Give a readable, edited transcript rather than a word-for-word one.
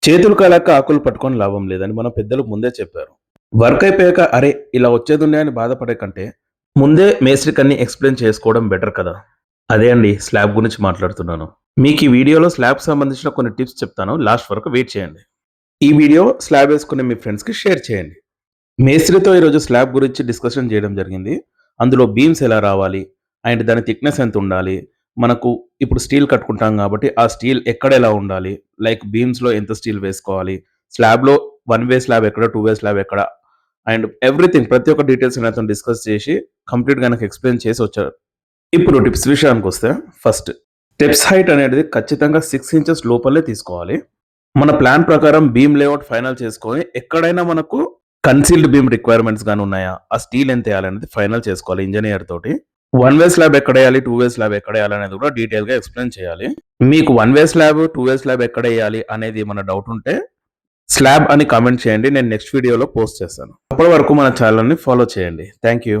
చేతులు కాలాక ఆకులు పట్టుకొని లాభం లేదని మన పెద్దలు ముందే చెప్పారు. వర్క్ అయిపోయాక అరే ఇలా వచ్చేదుండే అని బాధపడే కంటే ముందే మేస్త్రికి అన్ని ఎక్స్ప్లెయిన్ చేసుకోవడం బెటర్ కదా. అదే అండి స్లాబ్ గురించి మాట్లాడుతున్నాను. మీకు ఈ వీడియోలో స్లాబ్ సంబంధించిన కొన్ని టిప్స్ చెప్తాను, లాస్ట్ వరకు వెయిట్ చేయండి. ఈ వీడియో స్లాబ్ వేసుకునే మీ ఫ్రెండ్స్కి షేర్ చేయండి. మేస్త్రితో ఈరోజు స్లాబ్ గురించి డిస్కషన్ చేయడం జరిగింది. అందులో బీమ్స్ ఎలా రావాలి అండ్ దాని థిక్నెస్ ఎంత ఉండాలి, మనకు ఇప్పుడు స్టీల్ కట్టుకుంటాం కాబట్టి ఆ స్టీల్ ఎక్కడ ఎలా ఉండాలి, లైక్ బీమ్స్లో ఎంత స్టీల్ వేసుకోవాలి, స్లాబ్లో వన్ వే స్లాబ్ ఎక్కడ, టూ వే స్లాబ్ ఎక్కడ, అండ్ ఎవ్రీథింగ్ ప్రతి ఒక్క డీటెయిల్స్ నాతో డిస్కస్ చేసి కంప్లీట్గా నాకు ఎక్స్ప్లెయిన్ చేసి వచ్చారు. ఇప్పుడు టిప్స్ విషయానికి వస్తే ఫస్ట్ స్టెప్స్ హైట్ అనేది ఖచ్చితంగా 6 ఇంచెస్ లోపలే తీసుకోవాలి. మన ప్లాన్ ప్రకారం బీమ్ లేఅవుట్ ఫైనల్ చేసుకొని ఎక్కడైనా మనకు కన్సీల్డ్ బీమ్ రిక్వైర్మెంట్స్ గాని ఉన్నాయా, ఆ స్టీల్ ఎంత వేయాలనేది ఫైనల్ చేసుకోవాలి ఇంజనీర్ తోటి. వన్ వే స్లాబ్ ఎక్కడ వేయాలి, టూ వే స్లాబ్ ఎక్కడ వేయాలి అనేది కూడా డీటెయిల్ గా ఎక్స్ప్లెయిన్ చేయాలి. మీకు one way slab, two way slab ఎక్కడ వేయాలి అనేది ఏమైనా డౌట్ ఉంటే స్లాబ్ అని కామెంట్ చేయండి, నేను నెక్స్ట్ వీడియోలో పోస్ట్ చేస్తాను. అప్పటి వరకు మన ఛానల్ని ఫాలో చేయండి. Thank you.